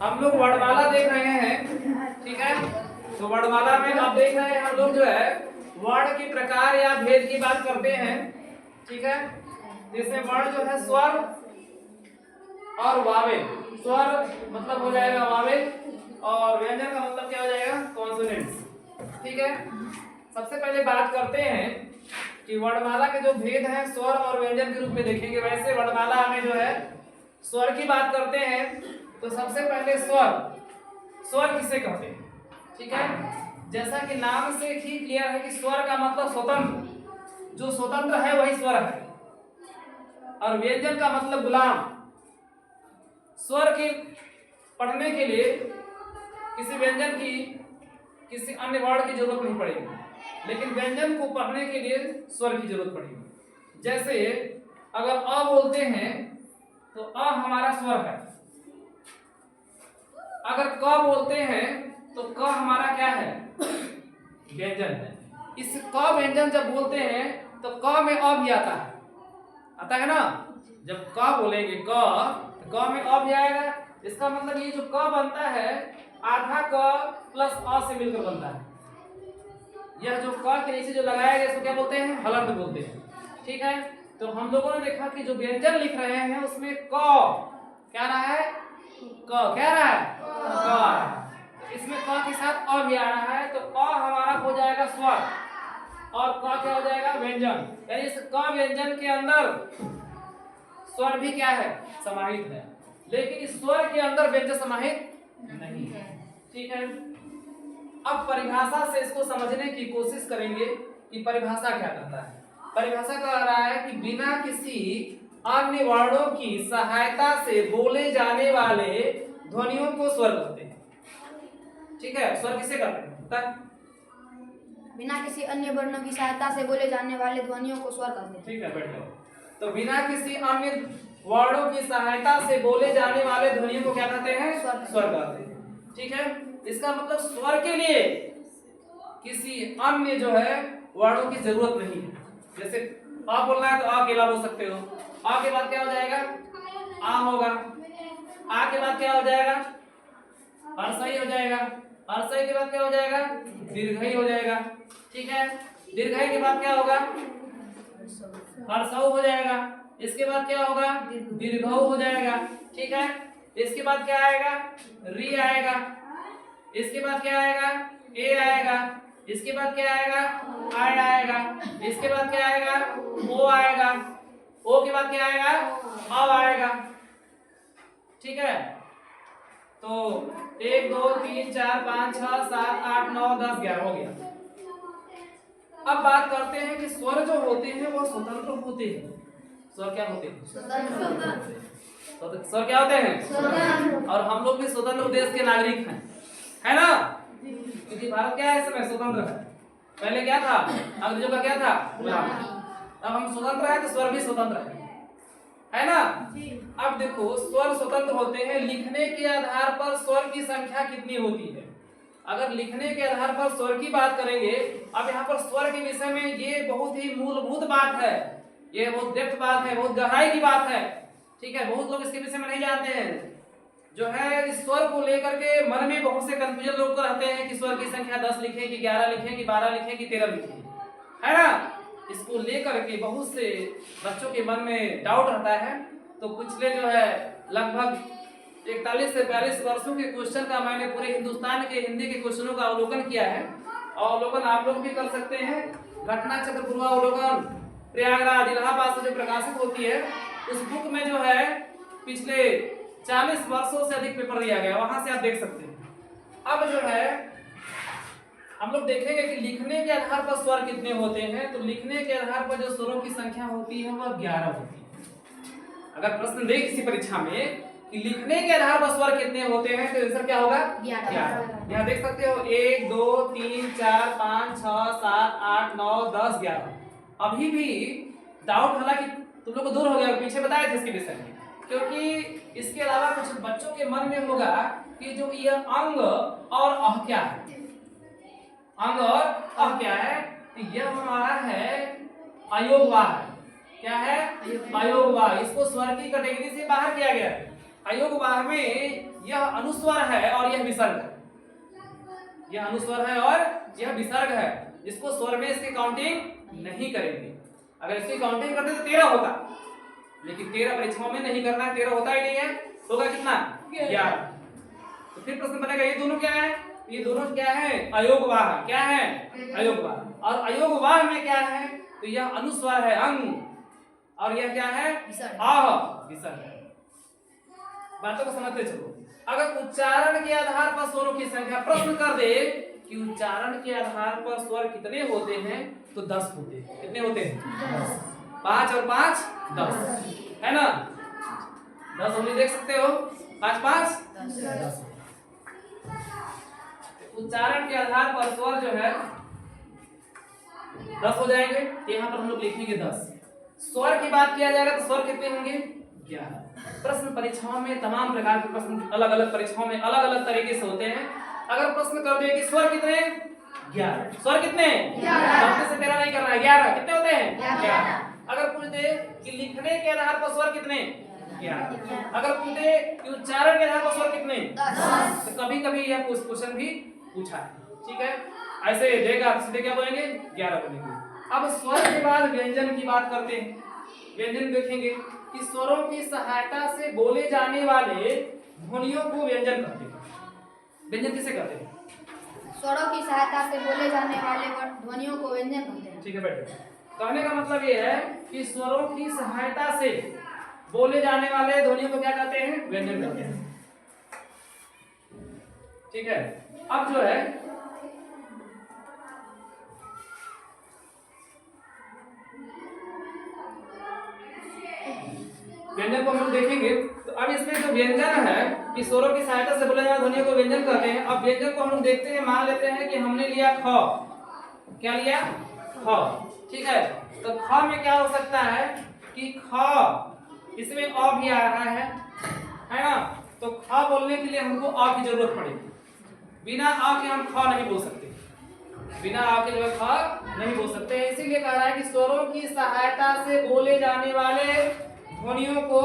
हम लोग वर्णमाला देख रहे हैं, ठीक है। तो वर्णमाला में आप देख रहे हैं हम लोग जो है वर्ण के प्रकार या भेद की बात करते हैं, ठीक है। जैसे वर्ण जो है स्वर और वावेल। स्वर मतलब हो जाएगा वावेल और व्यंजन का मतलब क्या हो जाएगा कॉन्सोनेंट्स, ठीक है। सबसे पहले बात करते हैं कि वर्णमाला के जो भेद हैं स्वर और व्यंजन के रूप में देखेंगे। वैसे वर्णमाला में जो है स्वर की बात करते हैं तो सबसे पहले स्वर किसे कहते हैं, ठीक है। जैसा कि नाम से ही क्लियर है कि स्वर का मतलब स्वतंत्र, जो स्वतंत्र है वही स्वर है। और व्यंजन का मतलब गुलाम। स्वर के पढ़ने के लिए किसी व्यंजन की किसी अन्य वर्ण की जरूरत नहीं पड़ेगी, लेकिन व्यंजन को पढ़ने के लिए स्वर की जरूरत पड़ेगी। जैसे अगर अ बोलते हैं तो अ हमारा स्वर है। अगर क बोलते हैं तो क हमारा क्या है व्यंजन है। इस क व्यंजन जब बोलते हैं तो क में अ भी आता है ना। जब क बोलेंगे क तो क में अ भी आएगा। इसका मतलब ये जो क बनता है आधा क प्लस अ से मिलकर बनता है। यह जो क के नीचे जो लगाया गया इसको क्या बोलते हैं हलंत बोलते हैं, ठीक है। तो हम लोगों ने देखा कि जो व्यंजन लिख रहे हैं उसमें क क्या रहा है क्या रहा है क। इसमें क के साथ अ भी आ रहा है तो अ हमारा हो जाएगा स्वर और क क्या हो जाएगा व्यंजन। यानी इस क व्यंजन के अंदर स्वर भी क्या है समाहित है, लेकिन इस स्वर के अंदर व्यंजन समाहित नहीं है, ठीक है। अब परिभाषा से इसको समझने की कोशिश करेंगे कि परिभाषा क्या कहता है। परिभाषा कह रहा है कि बिना किसी अन्य वर्णों की सहायता से बोले जाने वाले ध्वनियों को स्वर कहते हैं, ठीक है। स्वर किसे कहते हैं बिना किसी अन्य वर्णों की सहायता से बोले जाने वाले ध्वनियों को स्वर कहते हैं, ठीक है। बैठ जाओ। तो बिना किसी अन्य वर्णों की सहायता से बोले जाने वाले ध्वनियों को क्या कहते हैं स्वर कहते हैं, ठीक है। इसका मतलब स्वर के लिए किसी अन्य जो है वर्णों की जरूरत नहीं है। जैसे आ बोलना है तो आ अकेला बोल सकते हो। आ के बाद क्या हो जाएगा आ होगा। आ के बाद क्या हो जाएगा हर्षई हो जाएगा। हर्षई के बाद क्या हो जाएगा दीर्घई हो जाएगा, ठीक है। दीर्घई के बाद क्या होगा हर्षऊ हो जाएगा। इसके बाद क्या होगा दीर्घऊ हो जाएगा, ठीक है। इसके बाद क्या आएगा री आएगा। इसके बाद क्या आएगा ए आएगा। इसके बाद क्या आएगा आई आएगा। इसके बाद क्या आएगा ओ आएगा। ओ के बाद क्या आएगा अब आएगा, ठीक है। तो 1 2 3 4 5 6 7 8 9 10 11 हो गया। अब बात करते हैं कि स्वर जो होते हैं वो स्वतंत्र होते हैं। स्वर क्या होते हैं स्वर क्या होते हैं और हम लोग भी स्वतंत्र देश के नागरिक हैं, है ना। क्योंकि भारत क्या है इस समय स्वतंत्र है। पहले क्या था अंग्रेजों का क्या था गुलाम। अब हम स्वतंत्र हैं तो स्वर भी स्वतंत्र है ना। अब देखो स्वर स्वतंत्र होते हैं। लिखने के आधार पर स्वर की संख्या कितनी होती है। अगर लिखने के आधार पर स्वर की बात करेंगे, अब यहाँ पर स्वर के विषय में ये बहुत ही मूलभूत बात है, ये बहुत डेप्थ बात है, बहुत गहराई की बात है, ठीक है। बहुत लोग इसके विषय में नहीं जानते हैं। जो है इस स्वर को लेकर के मन में बहुत से कंफ्यूजन लोग रहते हैं कि स्वर की संख्या 10 लिखें कि 11 लिखें कि 12 लिखें कि 13 लिखें, है ना। इसको लेकर के बहुत से बच्चों के मन में डाउट रहता है। तो पिछले जो है लगभग 41 से 42 वर्षों के क्वेश्चन का मैंने पूरे हिंदुस्तान के हिंदी के क्वेश्चनों का अवलोकन किया है। अवलोकन आप लोग भी कर सकते हैं। घटना चक्र पूर्वावलोकन प्रयागराज इलाहाबाद से जो प्रकाशित होती है उस बुक में जो है पिछले 40 वर्षों से अधिक पेपर दिया गया, वहां से आप देख सकते हैं। अब जो है हम लोग देखेंगे कि लिखने के आधार पर स्वर कितने होते हैं। तो लिखने के आधार पर जो स्वरों की संख्या होती है वह 11 होती है। अगर प्रश्न दे किसी परीक्षा में कि लिखने के आधार पर स्वर कितने होते हैं तो आंसर क्या होगा 11। यहाँ देख सकते हो 1 2 3 4 5 6 7 8 9 10 11। अभी भी डाउट हालांकि तुम लोग को दूर हो गया, पीछे बताए थे इसके विषय में, क्योंकि इसके अलावा कुछ बच्चों के मन में होगा कि जो ये अंग और अह क्या है। अंग और अह क्या है तो यह हमारा है अयोगवाह है। क्या है अयोगवाह। इसको स्वर की कैटेगरी से बाहर किया गया है। अयोगवाह में यह अनुस्वर है और यह विसर्ग है। यह अनुस्वर है और यह विसर्ग है, जिसको स्वर में इसकी काउंटिंग नहीं करेंगे। अगर इसकी काउंटिंग करते तो 13 होता, लेकिन 13 परीक्षाओं में नहीं करना है, 13 होता ही नहीं है, होगा कितना 11। तो फिर प्रश्न बनेगा ये दोनों क्या है, ये दोनों क्या है, अयोगवाह। क्या है, अयोगवाह। और अयोगवाह में क्या है, तो यह अनुस्वर है अंग, और यह क्या है, आह, विसर्ग है। बातों को समझते चलो। अगर उच्चारण के आधार पर स्वरों की संख्या प्रश्न कर दे कि उच्चारण के आधार पर स्वर कितने होते हैं, तो 10 होते हैं। कितने होते हैं, 5 और 5 10, है ना। 10 उंगली देख सकते हो, 5 5 10। उच्चारण के आधार पर स्वर जो है 10 हो जाएंगे। यहाँ पर हम लोग लिखेंगे 10। स्वर की बात किया जाएगा तो स्वर कितने होंगे, 11। प्रश्न परीक्षाओं में तमाम प्रकार के प्रश्न अलग अलग परीक्षाओं में अलग अलग तरीके से होते हैं। अगर प्रश्न कर दिया कि स्वर कितने, 11। स्वर कितने, 11 से 13 नहीं करना है, 11 कितने होते हैं, 11। अगर पूछ दे कि लिखने के आधार पर स्वर कितने, 11। अगर पूछ दे कि उच्चारण के आधार पर स्वर कितने, 10। तो कभी कभी यह क्वेश्चन भी पूछा है, ठीक है। ऐसे देगा सीधे क्या बोलेंगे, 11 बोलेंगे। अब स्वर के बाद व्यंजन की बात करते हैं। व्यंजन देखेंगे कि स्वरों की सहायता से बोले जाने वाले ध्वनियों को व्यंजन कहते हैं। व्यंजन किसे कहते हैं, स्वरों की सहायता से बोले जाने वाले ध्वनियों को व्यंजन कहते हैं। ठीक है बैठे। कहने का मतलब ये है कि स्वरों की सहायता से बोले जाने वाले ध्वनियों को क्या कहते हैं, व्यंजन कहते हैं, ठीक है। अब जो है व्यंजन को हम लोग देखेंगे। तो अब इसमें जो व्यंजन है कि स्वरों की सहायता से बोले जाने वाले ध्वनियों को व्यंजन कहते हैं। अब व्यंजन को हम लोग देखते हैं, मान लेते हैं कि हमने लिया ख। क्या लिया, ख, ठीक है। तो ख में क्या हो सकता है कि ख, इसमें अ भी आ रहा है ना। तो ख बोलने के लिए हमको अ की जरूरत पड़ेगी। बिना अ के हम ख नहीं बोल सकते, बिना अ के जो ख नहीं बोल सकते। इसीलिए कह रहा है कि स्वरों की सहायता से बोले जाने वाले ध्वनियों को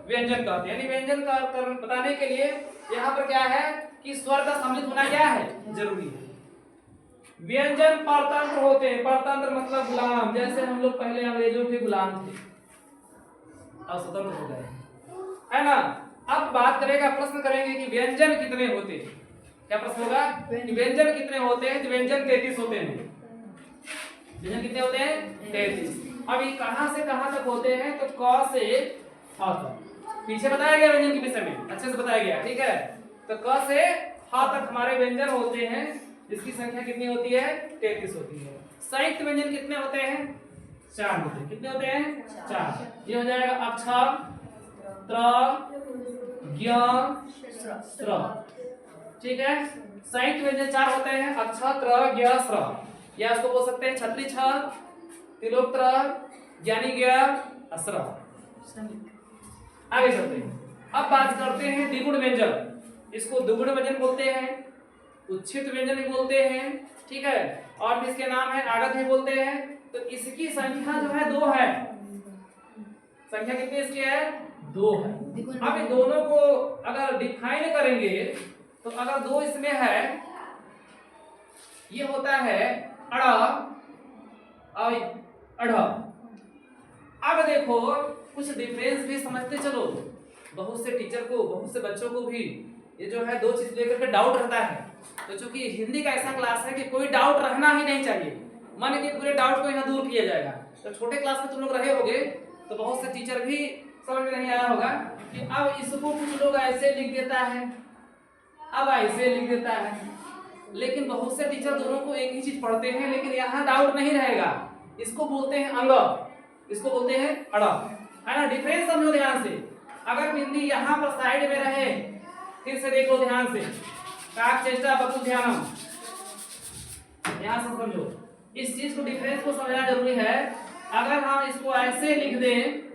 व्यंजन कहते हैं। यानी व्यंजन का बताने के लिए यहाँ पर क्या है कि स्वर का सम्मिलित होना क्या है, जरूरी है। व्यंजन परतंत्र होते हैं। परतंत्र मतलब गुलाम, जैसे हम लोग पहले अंग्रेजों के गुलाम थे, अब स्वतंत्र हो गए, है ना। अब बात करेगा, प्रश्न करेंगे कि व्यंजन कितने होते हैं। क्या प्रश्न होगा कि व्यंजन कितने होते हैं, तो व्यंजन 33 होते हैं। व्यंजन कितने होते हैं, 33। अब ये कहां से कहां तक होते हैं, तो क से ह तक। पीछे बताया गया व्यंजन के विषय में, अच्छे से बताया गया, ठीक है। तो क से ह तक हमारे व्यंजन होते हैं, जिसकी संख्या कितनी होती है, 33 होती है। संयुक्त व्यंजन कितने होते हैं, 4 होते हैं। कितने होते हैं, 4। ये हो जाएगा अक्ष, त्र, ज्ञ, स्र, ठीक है। संयुक्त व्यंजन 4 होते हैं, अक्ष, त्र, ज्ञ, स्र। या इसको बोल सकते हैं छत्री छ, तिलोत्तर, ज्ञानी ज्ञ, अस्र। आगे चलते हैं। अब बात करते हैं द्विगुण व्यंजन। इसको द्विगुण व्यंजन बोलते हैं, उच्छिष्ट व्यंजन भी बोलते हैं, ठीक है। और भी इसके नाम है, आगत भी बोलते हैं। तो इसकी संख्या जो है 2 है। संख्या कितनी इसकी है, 2 है। अब इन दोनों को अगर डिफाइन करेंगे तो अगर 2 इसमें है, ये होता है अड़ और अढ़। अब देखो कुछ डिफरेंस भी समझते चलो। बहुत से टीचर को, बहुत से बच्चों को भी ये जो है 2 चीज लेकर के डाउट रहता है। तो चूंकि हिंदी का ऐसा क्लास है कि कोई डाउट रहना ही नहीं चाहिए, मान के पूरे डाउट को यहाँ दूर किया जाएगा। तो छोटे क्लास में तुम लोग रहे होगे तो बहुत से टीचर भी समझ में नहीं आया होगा कि अब इसको कुछ लोग ऐसे लिख देता है, अब ऐसे लिख देता है। लेकिन बहुत से टीचर दोनों को एक ही चीज पढ़ते हैं, लेकिन यहाँ डाउट नहीं रहेगा। इसको बोलते हैं अंग, इसको बोलते हैं अड़, है ना। डिफरेंस समझो ध्यान से। अगर बिंदी यहाँ पर साइड में रहे, फिर से देखो ध्यान से, काक चेष्टा बतु ध्यानम, यहाँ से समझो। इस चीज को, डिफरेंस को समझना जरूरी है। अगर हम इसको ऐसे लिख दें,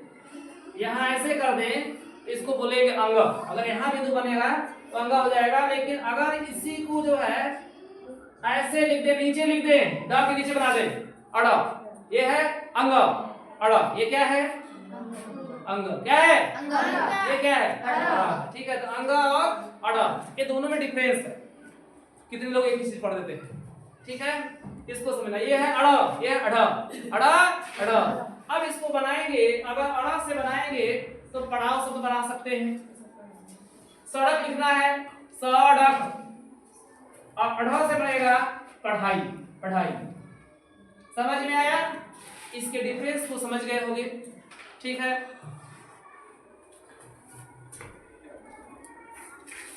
यहाँ ऐसे कर दें, इसको बोलेंगे अंग। अगर यहाँ बिंदु बनेगा तो अंग हो जाएगा। लेकिन अगर इसी को जो है ऐसे लिख दे, नीचे लिख दे, ड के नीचे बना दे अड़, ये है अंग, अड़, ये क्या है, अंग, क्या है, ये क्या है, ठीक है। तो अंग और अड़, ये दोनों में डिफरेंस है। कितने लोग एक ही चीज पढ़ देते हैं, ठीक है, इसको समझना। ये है अड़, ये है अड़, अड़ अड़। अब इसको बनाएंगे, अगर अड़ से बनाएंगे तो पड़ाव शब्द बना सकते हैं। सड़क लिखना है सड़क, और अड़ से बनेगा पढ़ाई, पढ़ाई। समझ में आया? इसके डिफरेंस को समझ गए होंगे, ठीक है।